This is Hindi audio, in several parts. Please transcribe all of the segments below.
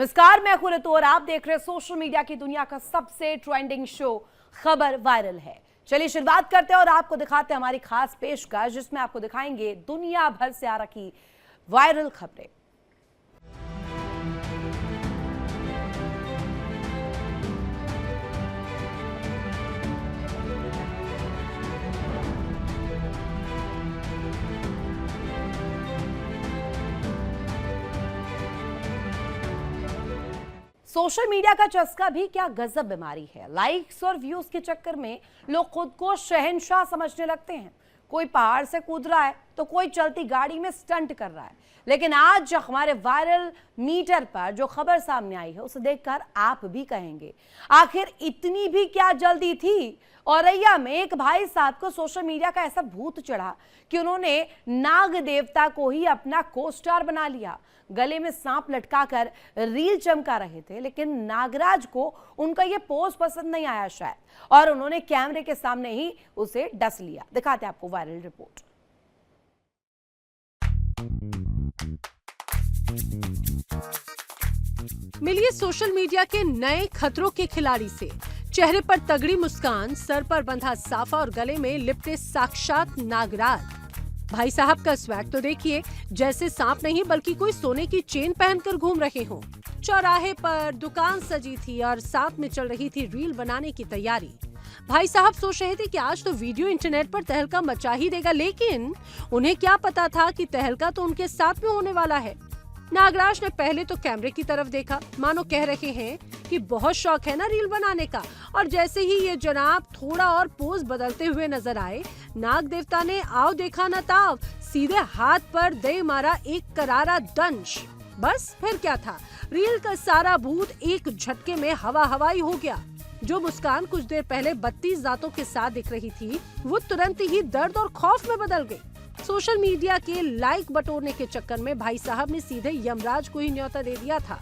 नमस्कार, मैं हूं ऋतु और आप देख रहे हैं सोशल मीडिया की दुनिया का सबसे ट्रेंडिंग शो खबर वायरल है। चलिए शुरुआत करते हैं और आपको दिखाते हैं हमारी खास पेशकश, जिसमें आपको दिखाएंगे दुनिया भर से आ रखी वायरल खबरें। सोशल मीडिया का चस्का भी क्या गजब बीमारी है। लाइक्स और व्यूज के चक्कर में लोग खुद को शहंशाह समझने लगते हैं। कोई पहाड़ से कूद रहा है तो कोई चलती गाड़ी में स्टंट कर रहा है। लेकिन आज हमारे वायरल मीटर पर जो खबर सामने आई है उसे देखकर आप भी कहेंगे, आखिर इतनी भी क्या जल्दी थी। औरैया में एक भाई साहब को सोशल मीडिया का ऐसा भूत चढ़ा कि उन्होंने नाग देवता को ही अपना को स्टार बना लिया। गले में सांप लटकाकर रील चमका रहे थे, लेकिन नागराज को उनका ये पोज पसंद नहीं आया शायद, और उन्होंने कैमरे के सामने ही उसे डस लिया। दिखाते हैं आपको वायरल रिपोर्ट। मिलिए सोशल मीडिया के नए खतरों के खिलाड़ी से। चेहरे पर तगड़ी मुस्कान, सर पर बंधा साफा और गले में लिपटे साक्षात नागराज। भाई साहब का स्वैग तो देखिए, जैसे सांप नहीं बल्कि कोई सोने की चेन पहनकर घूम रहे हों। चौराहे पर दुकान सजी थी और साथ में चल रही थी रील बनाने की तैयारी। भाई साहब सोच रहे थे कि आज तो वीडियो इंटरनेट पर तहलका मचा ही देगा, लेकिन उन्हें क्या पता था कि तहलका तो उनके साथ में होने वाला है। नागराज ने पहले तो कैमरे की तरफ देखा, मानो कह रहे हैं कि बहुत शौक है ना रील बनाने का, और जैसे ही ये जनाब थोड़ा और पोज बदलते हुए नजर आए, नाग देवता ने आओ देखा न ताव सीधे हाथ पर दे मारा एक करारा दंश। बस फिर क्या था, रील का सारा भूत एक झटके में हवा हवाई हो गया। जो मुस्कान कुछ देर पहले 32 दांतों के साथ दिख रही थी, वो तुरंत ही दर्द और खौफ में बदल गई। सोशल मीडिया के लाइक बटोरने के चक्कर में भाई साहब ने सीधे यमराज को ही न्योता दे दिया था।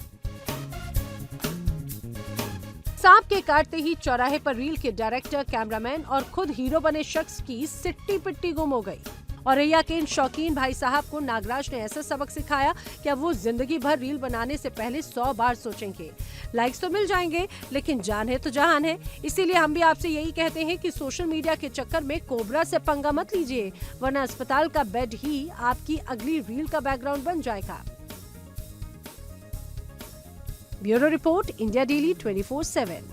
सांप के काटते ही चौराहे पर रील के डायरेक्टर, कैमरामैन और खुद हीरो बने शख्स की सिट्टी पिट्टी गुम हो गई। औरैया के इन शौकीन भाई साहब को नागराज ने ऐसा सबक सिखाया कि अब वो जिंदगी भर रील बनाने से पहले 100 बार सोचेंगे। लाइक्स तो मिल जाएंगे, लेकिन जान है तो जहान है। इसीलिए हम भी आपसे यही कहते हैं कि सोशल मीडिया के चक्कर में कोबरा से पंगा मत लीजिए, वरना अस्पताल का बेड ही आपकी अगली रील का बैकग्राउंड बन जाएगा। Bureau report, India daily 24/7।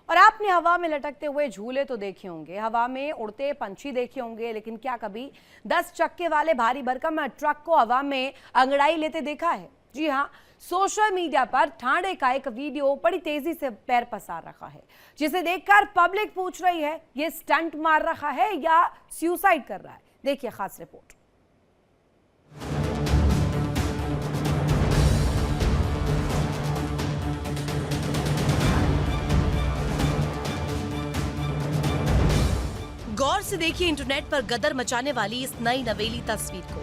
और आपने हवा में लटकते हुए झूले तो देखे होंगे, हवा में उड़ते पंछी देखे होंगे, लेकिन क्या कभी 10 चक्के वाले भारी भरकम ट्रक को हवा में अंगड़ाई लेते देखा है? जी हाँ, सोशल मीडिया पर ठाणे का एक वीडियो बड़ी तेजी से पैर पसार रहा है, जिसे देखकर पब्लिक पूछ रही है ये स्टंट मार रहा है या सुसाइड कर रहा है। देखिए खास रिपोर्ट। गौर से देखिए इंटरनेट पर गदर मचाने वाली इस नई नवेली तस्वीर को।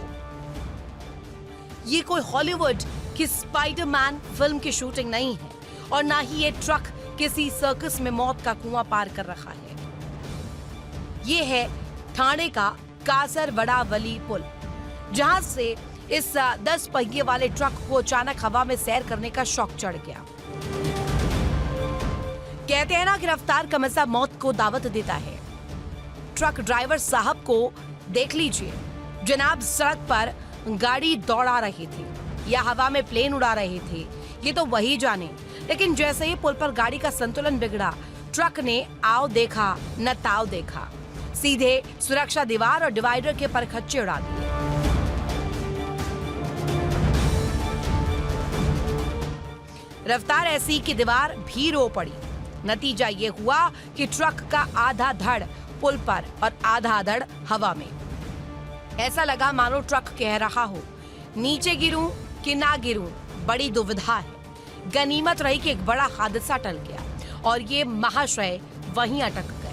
ये कोई हॉलीवुड की स्पाइडरमैन फिल्म की शूटिंग नहीं है, और ना ही ये ट्रक किसी सर्कस में मौत का कुआं पार कर रहा है। ये है ठाणे का कासरवडावली पुल, जहां से इस 10 पहिए वाले ट्रक को अचानक हवा में सैर करने का शौक चढ़ गया। कहते हैं ना कि रफ्तार का मजा मौत को दावत देता है। ट्रक ड्राइवर साहब को देख लीजिए, जनाब सड़क पर गाड़ी दौड़ा रहे थे या हवा में प्लेन उड़ा रहे थे, ये तो वही जाने। लेकिन जैसे ही पुल पर गाड़ी का संतुलन बिगड़ा, ट्रक ने आओ देखा न ताव देखा, सीधे सुरक्षा दीवार और डिवाइडर के परखच्चे उड़ा दिए। रफ्तार ऐसी कि दीवार भी रो पड़ी। नतीजा ये हुआ कि ट्रक का आधा धड़ पुल पर और आधा धड़ हवा में। ऐसा लगा मानो ट्रक कह रहा हो, नीचे गिरूं कि ना गिरूं, बड़ी दुविधा है। गनीमत रही कि एक बड़ा हादसा टल गया और ये महाशय वहीं अटक गए।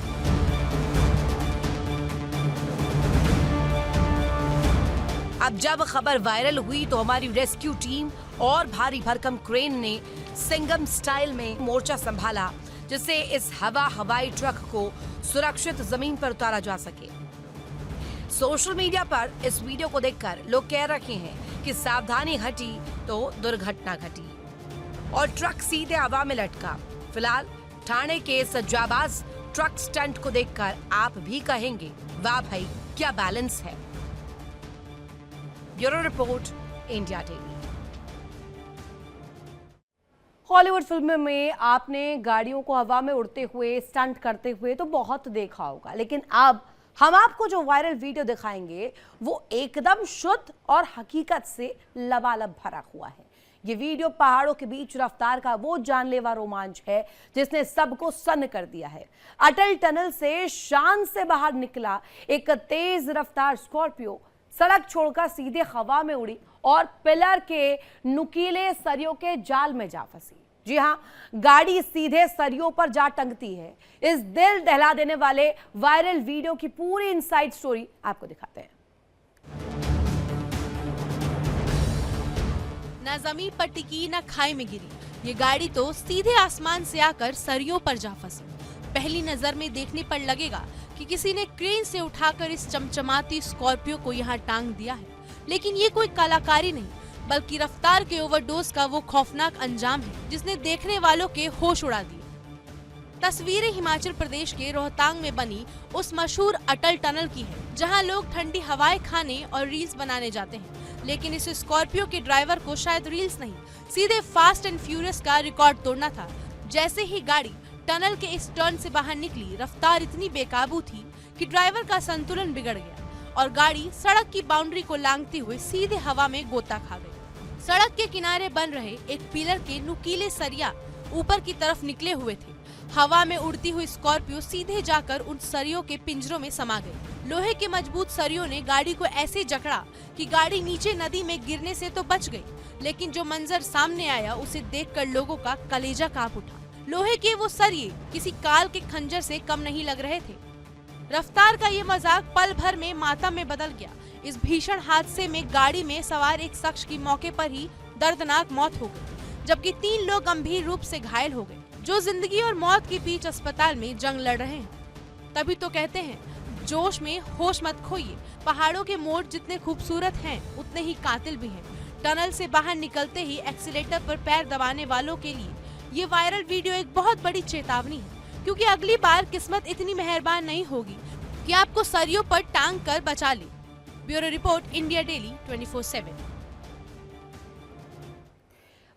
अब जब खबर वायरल हुई तो हमारी रेस्क्यू टीम और भारी भरकम क्रेन ने सिंघम स्टाइल में मोर्चा संभाला, जिससे इस हवाई ट्रक को सुरक्षित जमीन पर उतारा जा सके। सोशल मीडिया पर इस वीडियो को देखकर लोग कह रहे हैं कि सावधानी हटी तो दुर्घटना घटी और ट्रक सीधे हवा में लटका। फिलहाल ठाणे के इस जाबाज ट्रक स्टंट को देखकर आप भी कहेंगे, वाह भाई क्या बैलेंस है। Bureau report, India TV. Hollywood फिल्मों में आपने गाड़ियों को हवा में उड़ते हुए स्टंट करते हुए तो बहुत देखा होगा, लेकिन अब हम आपको जो वायरल वीडियो दिखाएंगे वो एकदम शुद्ध और हकीकत से लबालब भरा हुआ है। ये वीडियो पहाड़ों के बीच रफ्तार का वो जानलेवा रोमांच है जिसने सबको सन्न कर दिया है। अटल टनल से शान से बाहर निकला एक तेज रफ्तार स्कॉर्पियो सड़क छोड़कर सीधे हवा में उड़ी और पिलर के नुकीले सरियों के जाल में जा फंसी। जी हाँ, गाड़ी सीधे सरियों पर जा टंगती है। इस दिल दहला देने वाले वायरल वीडियो की पूरी इनसाइड स्टोरी आपको दिखाते हैं। न जमीन पर टिकी न खाई में गिरी, ये गाड़ी तो सीधे आसमान से आकर सरियों पर जा फंसी। पहली नजर में देखने पर लगेगा कि किसी ने क्रेन से उठाकर इस चमचमाती स्कॉर्पियो को यहाँ टांग दिया है, लेकिन ये कोई कलाकारी नहीं बल्कि रफ्तार के ओवरडोज का वो खौफनाक अंजाम है जिसने देखने वालों के होश उड़ा दिए। तस्वीरें हिमाचल प्रदेश के रोहतांग में बनी उस मशहूर अटल टनल की है, जहां लोग ठंडी हवाएं खाने और रील्स बनाने जाते हैं। लेकिन इस स्कॉर्पियो के ड्राइवर को शायद रील्स नहीं, सीधे फास्ट एंड फ्यूरियस का रिकॉर्ड तोड़ना था। जैसे ही गाड़ी टनल के इस टर्न से बाहर निकली, रफ्तार इतनी बेकाबू थी कि ड्राइवर का संतुलन बिगड़ गया और गाड़ी सड़क की बाउंड्री को लांघते हुए सीधे हवा में गोता खा गई। सड़क के किनारे बन रहे एक पिलर के नुकीले सरिया ऊपर की तरफ निकले हुए थे। हवा में उड़ती हुई स्कॉर्पियो सीधे जाकर उन सरियों के पिंजरों में समा गई। लोहे के मजबूत सरियों ने गाड़ी को ऐसे जकड़ा कि गाड़ी नीचे नदी में गिरने से तो बच गई, लेकिन जो मंजर सामने आया उसे देखकर लोगों का कलेजा कांप उठा। लोहे के वो सरिये किसी काल के खंजर से कम नहीं लग रहे थे। रफ्तार का ये मजाक पल भर में मातम में बदल गया। इस भीषण हादसे में गाड़ी में सवार एक शख्स की मौके पर ही दर्दनाक मौत हो गई, जबकि 3 लोग गंभीर रूप से घायल हो गए, जो जिंदगी और मौत के बीच अस्पताल में जंग लड़ रहे हैं। तभी तो कहते हैं, जोश में होश मत खोइए। पहाड़ों के मोड़ जितने खूबसूरत हैं उतने ही कातिल भी हैं। टनल से बाहर निकलते ही एक्सीलेटर पर पैर दबाने वालों के लिए ये वायरल वीडियो एक बहुत बड़ी चेतावनी है, क्योंकि अगली बार किस्मत इतनी मेहरबान नहीं होगी कि आपको सरियों पर टांग कर बचा ले। Bureau report, India daily 24/7।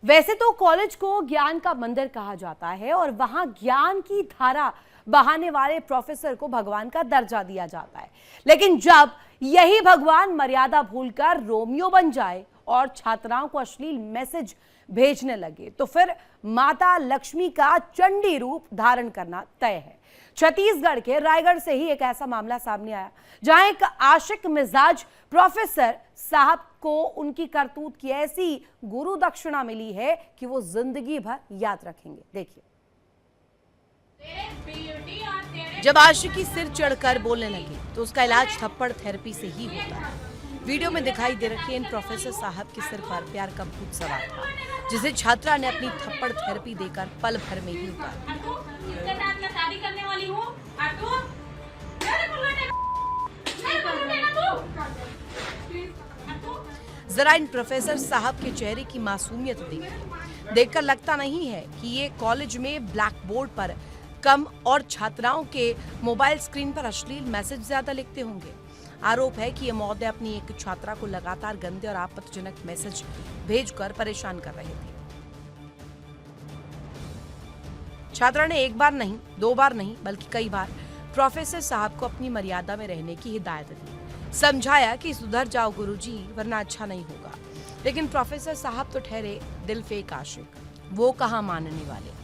वैसे तो कॉलेज को ज्ञान का मंदिर कहा जाता है और वहां ज्ञान की धारा बहाने वाले प्रोफेसर को भगवान का दर्जा दिया जाता है, लेकिन जब यही भगवान मर्यादा भूलकर रोमियो बन जाए और छात्राओं को अश्लील मैसेज भेजने लगे तो फिर माता लक्ष्मी का चंडी रूप धारण करना तय है। छत्तीसगढ़ के रायगढ़ से ही एक ऐसा मामला सामने आया जहां एक आशिक मिजाज प्रोफेसर साहब को उनकी करतूत की ऐसी गुरु दक्षिणा मिली है कि वो जिंदगी भर याद रखेंगे। देखिए, जब आशिकी सिर चढ़कर बोलने लगे तो उसका इलाज थप्पड़ थेरेपी से ही होता है। वीडियो में दिखाई दे रखे इन प्रोफेसर साहब के सिर पर प्यार का भूत सवार था, जिसे छात्रा ने अपनी थप्पड़ थेरेपी देकर पल भर में ही उतार दिया। जरा इन प्रोफेसर साहब के चेहरे की मासूमियत देखकर लगता नहीं है कि ये कॉलेज में ब्लैक बोर्ड पर कम और छात्राओं के मोबाइल स्क्रीन पर अश्लील मैसेज ज्यादा लिखते होंगे। आरोप है कि ये महोदय अपनी एक छात्रा को लगातार गंदे और आपत्तिजनक मैसेज भेजकर परेशान कर रहे थे। छात्रा ने एक बार नहीं, 2 बार नहीं, बल्कि कई बार प्रोफेसर साहब को अपनी मर्यादा में रहने की हिदायत दी। समझाया कि सुधर जाओ गुरुजी, वरना अच्छा नहीं होगा। लेकिन प्रोफेसर साहब तो ठहरे दिल फेक आशिक, वो कहाँ मानने वाले।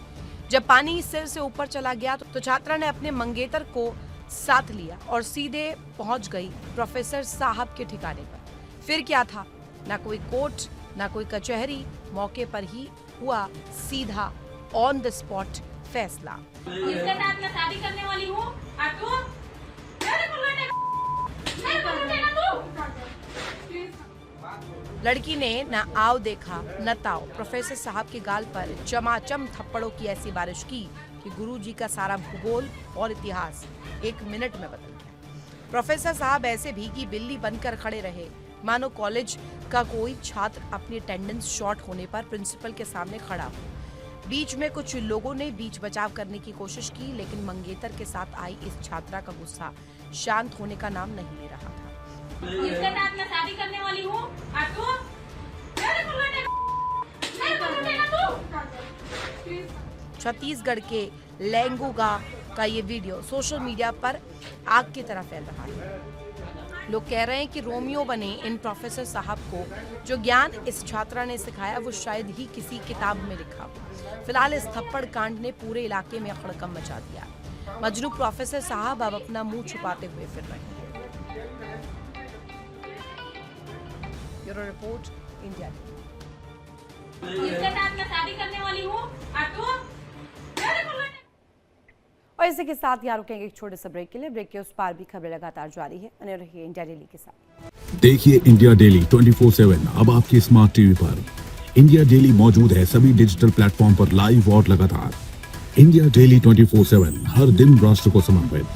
जब पानी सिर से ऊपर चला गया तो छात्रा ने अपने मंगेतर को साथ लिया और सीधे पहुंच गई प्रोफेसर साहब के ठिकाने पर। फिर क्या था, ना कोई कोर्ट, ना कोई कचहरी, मौके पर ही हुआ सीधा ऑन द स्पॉट फैसला। इसके साथ मैं शादी करने वाली हूँ और तू लड़की ने न आओ देखा न ताओ प्रोफेसर साहब के गाल पर चमाचम थप्पड़ों की ऐसी बारिश की कि गुरुजी का सारा भूगोल और इतिहास 1 मिनट में बदल गया। प्रोफेसर साहब ऐसे भीगी बिल्ली बनकर खड़े रहे, मानो कॉलेज का कोई छात्र अपनी अटेंडेंस शॉर्ट होने पर प्रिंसिपल के सामने खड़ा हो। बीच में कुछ लोगों ने बीच बचाव करने की कोशिश की, लेकिन मंगेतर के साथ आई इस छात्रा का गुस्सा शांत होने का नाम नहीं ले रहा था। इसके साथ मैं शादी करने वाली हूँ और तू मेरे को लूटेगा तू। छत्तीसगढ़ के लेंगुगा का ये वीडियो सोशल मीडिया पर आग की तरह फैल रहा है। लोग कह रहे हैं कि रोमियो बने इन प्रोफेसर साहब को जो ज्ञान इस छात्रा ने सिखाया वो शायद ही किसी किताब में लिखा हो। फिलहाल इस थप्पड़ कांड ने पूरे इलाके में हड़कंप मचा दिया। मजनू प्रोफेसर साहब अब अपना मुंह छुपाते हुए फिर रहे हैं। Bureau report, India. इसके साथ मैं शादी करने वाली हूँ और तू मेरे को लूटेगा। और इसी के साथ यहाँ रुकेंगे एक छोटे से ब्रेक के लिए। ब्रेक के उस पार भी खबरें लगातार जारी है। बने रहिए इंडिया डेली के साथ। देखिए इंडिया डेली 24/7 अब आपकी स्मार्ट टीवी पर। इंडिया डेली मौजूद है सभी डिजिटल प्लेटफॉर्म पर लाइव और लगातार। इंडिया डेली 24/7 हर दिन राष्ट्र को समर्पित।